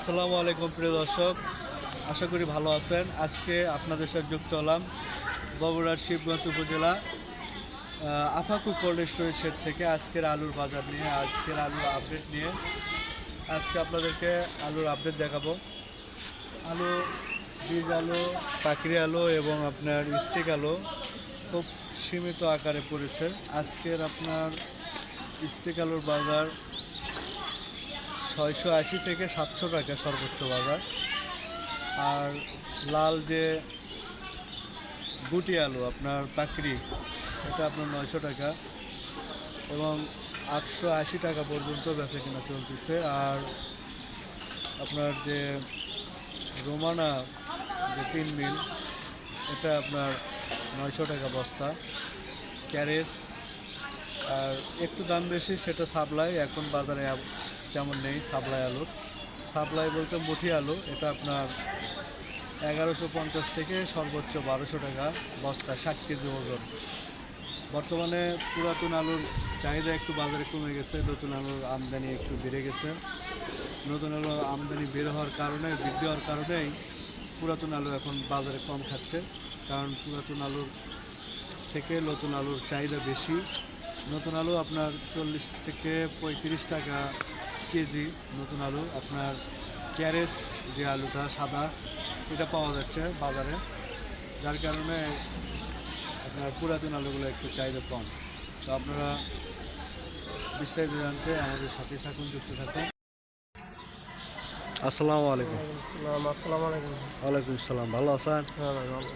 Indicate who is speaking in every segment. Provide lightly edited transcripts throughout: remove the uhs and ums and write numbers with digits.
Speaker 1: আসসালামু আলাইকুম প্রিয় দর্শক, আশা করি ভালো আছেন। আজকে আপনাদের সাথে যুক্ত হলাম বগুড়ার শিবগঞ্জ উপজেলা আফাকু কোল্ড স্টোরেজ শেড থেকে আজকের আলুর বাজার নিয়ে, আজকের আলুর আপডেট নিয়ে। আজকে আপনাদেরকে আলুর আপডেট দেখাবো। আলু, বীজ আলু, পাকড়ি আলু এবং আপনার স্টিক আলু খুব সীমিত আকারে পড়েছে। আজকের আপনার স্টিক আলুর বাজার 680 থেকে 700 টাকা সর্বোচ্চ বাজার। আর লাল যে গুটি আলু আপনার পাকড়ি, এটা আপনার 900 টাকা এবং 880 টাকা পর্যন্ত বেচা কেনা চলতেছে। আর আপনার যে রোমানা যে 3 মিল, এটা আপনার 900 টাকা বস্তা ক্যারেজ। আর একটু দাম বেশি সেটা সাপ্লাই, এখন বাজারে তেমন নেই সাপ্লাই আলুর। সাপ্লাই বলতে মুঠি আলু, এটা আপনার 1150 থেকে সর্বোচ্চ 1200 টাকা বস্তা, 60 কেজি ওজন। বর্তমানে পুরাতন আলুর চাহিদা একটু বাজারে কমে গেছে, নতুন আলুর আমদানি একটু বেড়ে গেছে। নতুন আলুর আমদানি বের হওয়ার কারণে, বৃদ্ধি হওয়ার কারণেই পুরাতন আলু এখন বাজারে কম খাচ্ছে, কারণ পুরাতন আলুর থেকে নতুন আলুর চাহিদা বেশি। নতুন আলু আপনার 40 থেকে 35 টাকা কেজি নতুন আলু। আপনার ক্যারেজ যে আলুটা সাদা, এটা পাওয়া যাচ্ছে বাজারে, যার কারণে আপনার পুরাতন আলুগুলো একটু চাহিদা কম। তো আপনারা বিস্তারিত জানতে আমাদের সাথে থাকুন, যুক্ত থাকুন। আসসালামু আলাইকুম।
Speaker 2: আসসালামু আলাইকুম।
Speaker 1: ওয়ালাইকুম আসসালাম, ভালো আছেন?
Speaker 2: হ্যাঁ ভাই, ভালো।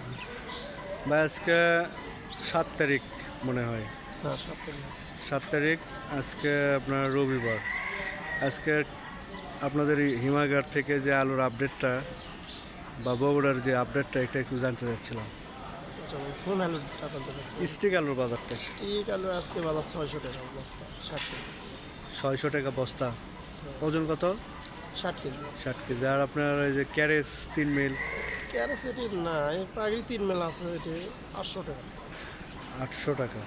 Speaker 1: ভাই আজকে 7 তারিখ মনে হয়।
Speaker 2: হ্যাঁ, 7 তারিখ।
Speaker 1: 7 তারিখ, আজকে আপনার রবিবার। আজকে আপনাদের এই হিমাগার থেকে যে আলুর আপডেটটা বা বগুড়ার যে আপডেটটা, এটা একটু জানতে চাচ্ছিলাম।
Speaker 2: আচ্ছা, কোন আলুটা জানতে চাচ্ছেন?
Speaker 1: স্টিক আলুর বাজারটা।
Speaker 2: স্টিক আলু আজকে বাজার 600 টাকা বস্তা, 60 কেজি।
Speaker 1: 600 টাকা বস্তা। ওজন কত?
Speaker 2: 60 কেজি।
Speaker 1: 60 কেজি। আর আপনার এই যে ক্যারেজ 3 মিল,
Speaker 2: ক্যারেস এটি না, এই পাগড়ি 3 মেল আছে, এটি 800 টাকা।
Speaker 1: 800 টাকা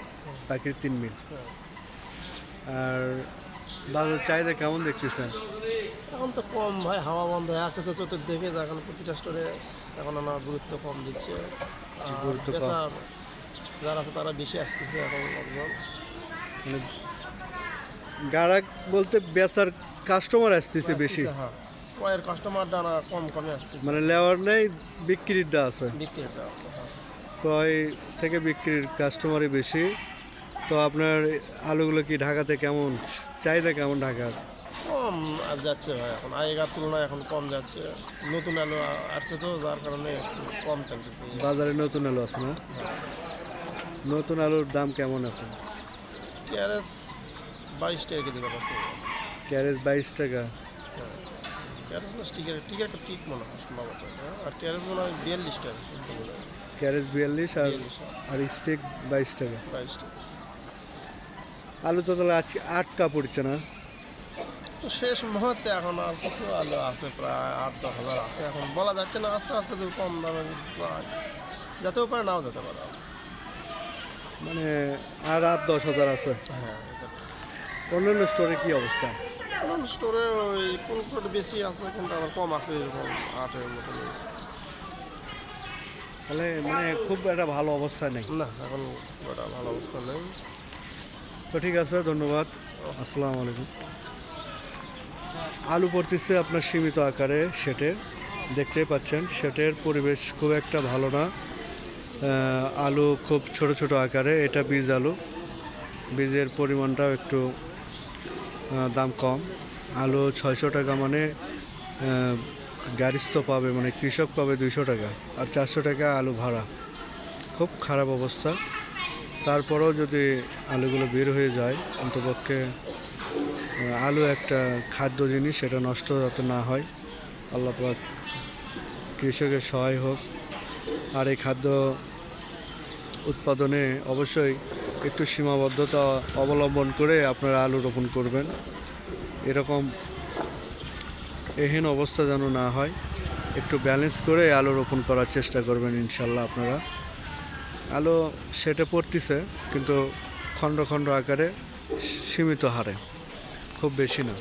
Speaker 1: প্যাকেট 3 মিল।
Speaker 2: হ্যাঁ।
Speaker 1: আর বাজার চাহিদা কেমন দেখতেছেন?
Speaker 2: এখন তো কম ভাই, হাওয়া বন্ধ হয়ে আছে তো চতুর্দিকে, এখন প্রতিটা স্টোরে এখন আমার গুরুত্ব কম দিচ্ছে।
Speaker 1: গুরুত্ব কম।
Speaker 2: বেচার যারা আছে তারা বেশি আসতেছে এখন লোকজন।
Speaker 1: মানে গাড়াক বলতে বেচার কাস্টমার আসতেছে বেশি।
Speaker 2: হ্যাঁ, কয়ের কাস্টমার ডানা কম কমে আসতেছে,
Speaker 1: মানে লেওয়ার নেই, বিক্রিরটা আছে।
Speaker 2: বিক্রিটা আছে। হ্যাঁ,
Speaker 1: ক্রয় থেকে বিক্রির কাস্টমারই বেশি। তো আপনার আলুগুলো কি ঢাকাতে কেমন চাহিদা, কেমন ঢাকার?
Speaker 2: কম আর যাচ্ছে ভাই, এখন আগেকার তুলনায় এখন কম যাচ্ছে। নতুন আলু আসছে তো, যার কারণে একটু কম থাকতেছে।
Speaker 1: বাজারে নতুন আলু আছে না? নতুন আলুর দাম কেমন এখন?
Speaker 2: ক্যারেস 22 টাকা কেজি কথা।
Speaker 1: ক্যারেজ 22 টাকা।
Speaker 2: ক্যারেস না, টিকের টিক মনে হয় সম্ভবত। আর ক্যারেস মনে হয় 42 টাকা শুনতে মনে হয়।
Speaker 1: ক্যারেজ 42 আর
Speaker 2: 42
Speaker 1: আর স্টিক 22 টাকা।
Speaker 2: 22 টাকা।
Speaker 1: আলু তো তাহলে আজকে 8 কা পড়ছে না?
Speaker 2: তো শেষ মুহূর্তে এখন আর কিছু আলু আছে, প্রায় 8-10 হাজার আছে। এখন বলা যাচ্ছে না, আস্তে আস্তে যদি কম দামে যেতেও পারে, নাও যেতে পারে।
Speaker 1: মানে আর 8-10 হাজার আছে।
Speaker 2: হ্যাঁ,
Speaker 1: অন্যান্য স্টোরে কি অবস্থা?
Speaker 2: কোন স্টোরে ওই কোনটা বেশি আছে, কোনটা আবার কম আছে, এরকম 8-এর মতো।
Speaker 1: তাহলে মানে খুব একটা ভালো অবস্থা নেই
Speaker 2: না, এখন ওটা ভালো অবস্থা নেই।
Speaker 1: তো ঠিক আছে, ধন্যবাদ। আসসালামু আলাইকুম। আলু পড়তেছে আপনার সীমিত আকারে শেটে, দেখতেই পাচ্ছেন। শেটের পরিবেশ খুব একটা ভালো না। আলু খুব ছোট ছোট আকারে। এটা বীজ আলু, বীজের পরিমাণটাও একটু দাম কম। আলু 600 টাকা মানে গাড়িস্থ পাবে, মানে কৃষক পাবে 200 টাকা, আর 400 টাকা আলু ভাড়া। খুব খারাপ অবস্থা। তারপরেও যদি আলুগুলো বের হয়ে যায়, অন্তপক্ষে আলু একটা খাদ্য জিনিস, সেটা নষ্ট যাতে না হয়, আল্লাহ পাক কৃষকের সহায় হোক। আর এই খাদ্য উৎপাদনে অবশ্যই একটু সীমাবদ্ধতা অবলম্বন করে আপনারা আলু রোপণ করবেন। এরকম এহেন অবস্থা যেন না হয়, একটু ব্যালেন্স করে আলু রোপণ করার চেষ্টা করবেন ইনশাল্লাহ আপনারা। আলু সেটে পড়তেছে, কিন্তু খণ্ড খণ্ড আকারে, সীমিত হারে, খুব বেশি না।